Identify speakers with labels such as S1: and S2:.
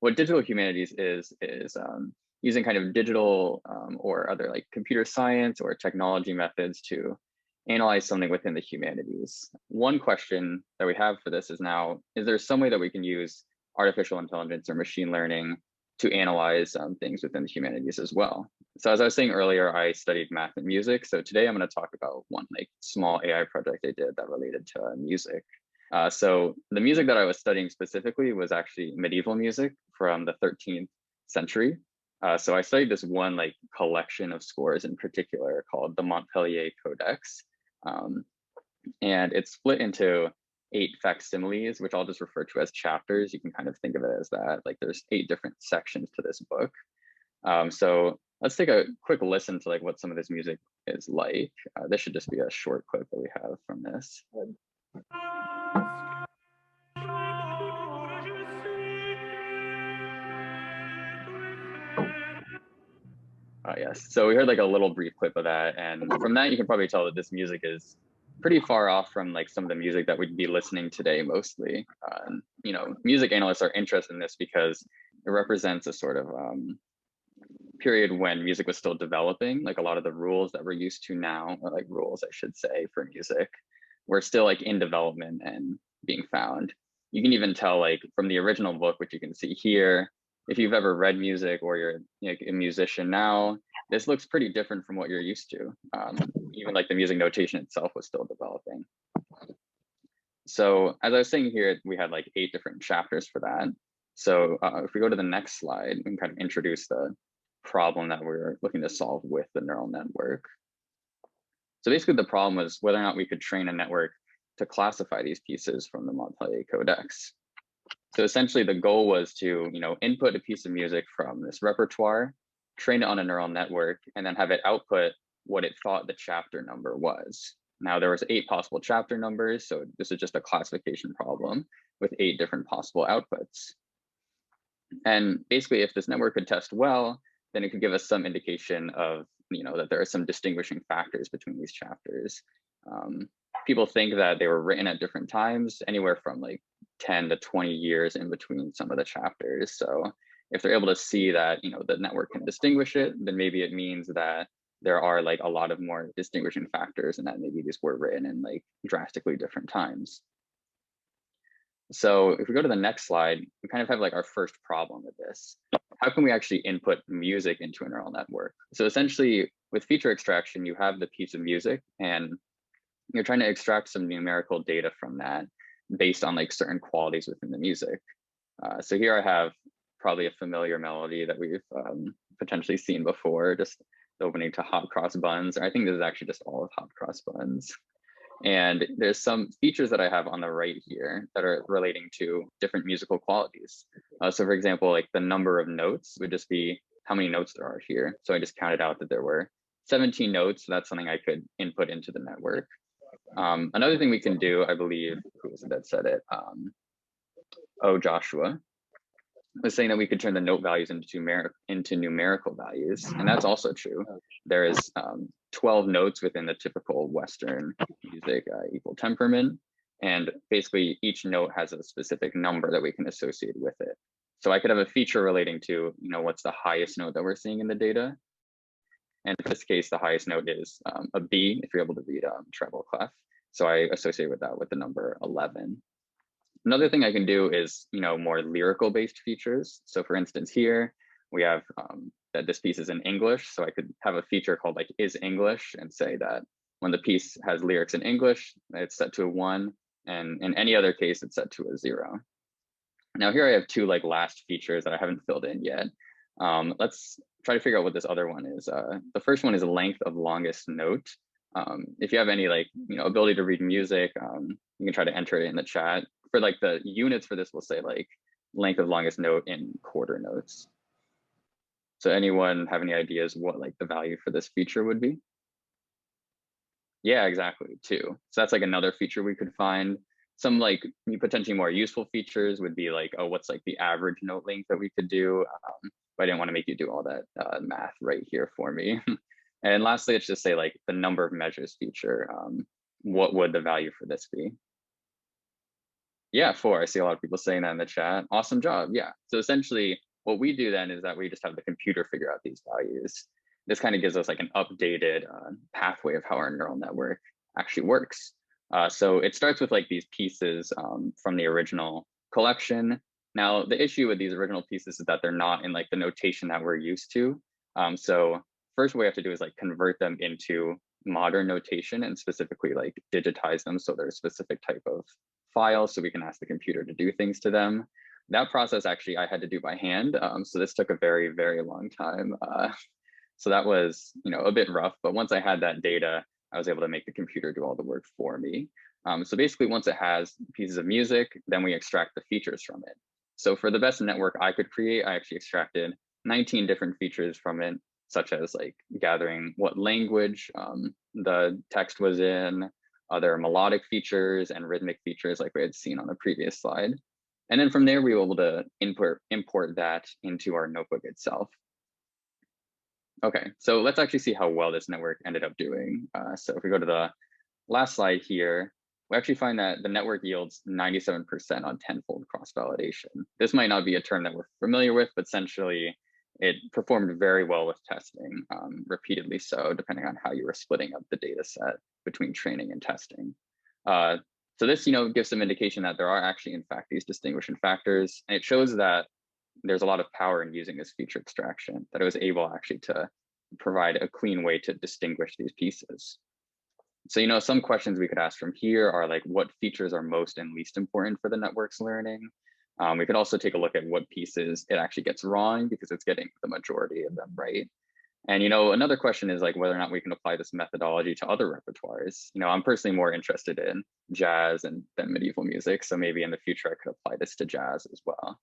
S1: what digital humanities is using kind of digital or other like computer science or technology methods to analyze something within the humanities. One question that we have for this is now, is there some way that we can use artificial intelligence or machine learning to analyze things within the humanities as well? So as I was saying earlier, I studied math and music. So today I'm going to talk about one like small AI project I did that related to music. So the music that I was studying specifically was actually medieval music from the 13th century. So I studied this one like collection of scores in particular called the Montpellier Codex. And it's split into 8 facsimiles, which I'll just refer to as chapters. You can kind of think of it as that. Like there's 8 different sections to this book. So let's take a quick listen to like what some of this music is like. This should just be a short clip that we have from this. Yes, so we heard like a little brief clip of that, and from that you can probably tell that this music is pretty far off from like some of the music that we'd be listening today mostly. You know, music analysts are interested in this because it represents a sort of period when music was still developing. Like a lot of the rules that we're used to now, or like rules I should say for music, were still like in development and being found. You can even tell like from the original book, which you can see here, if you've ever read music or you're a musician now, this looks pretty different from what you're used to. Even like the music notation itself was still developing. So as I was saying here, we had like 8 different chapters for that. So if we go to the next slide, we can kind of introduce the problem that we're looking to solve with the neural network. So basically the problem was whether or not we could train a network to classify these pieces from the Montpellier Codex. So essentially the goal was to, input a piece of music from this repertoire, train it on a neural network, and then have it output what it thought the chapter number was. Now there was 8 possible chapter numbers, so this is just a classification problem with 8 different possible outputs. And basically if this network could test well, then it could give us some indication of, that there are some distinguishing factors between these chapters. People think that they were written at different times, anywhere from like 10 to 20 years in between some of the chapters. So if they're able to see that, the network can distinguish it, then maybe it means that there are like a lot of more distinguishing factors and that maybe these were written in like drastically different times. So if we go to the next slide, we kind of have like our first problem with this. How can we actually input music into a neural network? So essentially with feature extraction, you have the piece of music and you're trying to extract some numerical data from that based on like certain qualities within the music. So here I have probably a familiar melody that we've potentially seen before, just the opening to Hot Cross Buns. I think this is actually just all of Hot Cross Buns. And there's some features that I have on the right here that are relating to different musical qualities. So for example, like the number of notes would just be how many notes there are here. So I just counted out that there were 17 notes. So that's something I could input into the network. Another thing we can do, I believe, who was it that said it? Joshua was saying that we could turn the note values into numerical values. And that's also true. There is 12 notes within the typical Western music equal temperament. And basically each note has a specific number that we can associate with it. So I could have a feature relating to, what's the highest note that we're seeing in the data. And in this case, the highest note is a B, if you're able to read treble clef. So I associate with that with the number 11. Another thing I can do is, more lyrical based features. So for instance, here we have that this piece is in English. So I could have a feature called like is English and say that when the piece has lyrics in English, it's set to a 1. And in any other case, it's set to a 0. Now here I have 2 like last features that I haven't filled in yet. Let's try to figure out what this other one is. The first one is length of longest note. If you have any like, ability to read music, you can try to enter it in the chat. For like the units for this, we'll say like length of longest note in quarter notes. So anyone have any ideas what like the value for this feature would be? Yeah, exactly, 2. So that's like another feature we could find. Some like potentially more useful features would be like, oh, what's like the average note length that we could do? But I didn't want to make you do all that math right here for me. And lastly, let's just say like the number of measures feature. What would the value for this be? Yeah, 4. I see a lot of people saying that in the chat. Awesome job. Yeah. So essentially, what we do then is that we just have the computer figure out these values. This kind of gives us like an updated pathway of how our neural network actually works. So it starts with like these pieces from the original collection. Now, the issue with these original pieces is that they're not in like the notation that we're used to. So first, what we have to do is like convert them into modern notation and specifically like digitize them so they're a specific type of files so we can ask the computer to do things to them. That process actually I had to do by hand. So this took a very, very long time. So that was, a bit rough, but once I had that data, I was able to make the computer do all the work for me. So basically once it has pieces of music, then we extract the features from it. So for the best network I could create, I actually extracted 19 different features from it, such as like gathering what language the text was in, other melodic features and rhythmic features like we had seen on the previous slide. And then from there, we were able to import that into our notebook itself. Okay, so let's actually see how well this network ended up doing. So if we go to the last slide here, we actually find that the network yields 97% on tenfold cross-validation. This might not be a term that we're familiar with, but essentially it performed very well with testing, repeatedly so, depending on how you were splitting up the data set between training and testing. So this, gives some indication that there are actually, in fact, these distinguishing factors, and it shows that there's a lot of power in using this feature extraction, that it was able actually to provide a clean way to distinguish these pieces. So, some questions we could ask from here are like, what features are most and least important for the network's learning? We could also take a look at what pieces it actually gets wrong because it's getting the majority of them right. And, another question is like whether or not we can apply this methodology to other repertoires. I'm personally more interested in jazz than medieval music. So maybe in the future, I could apply this to jazz as well.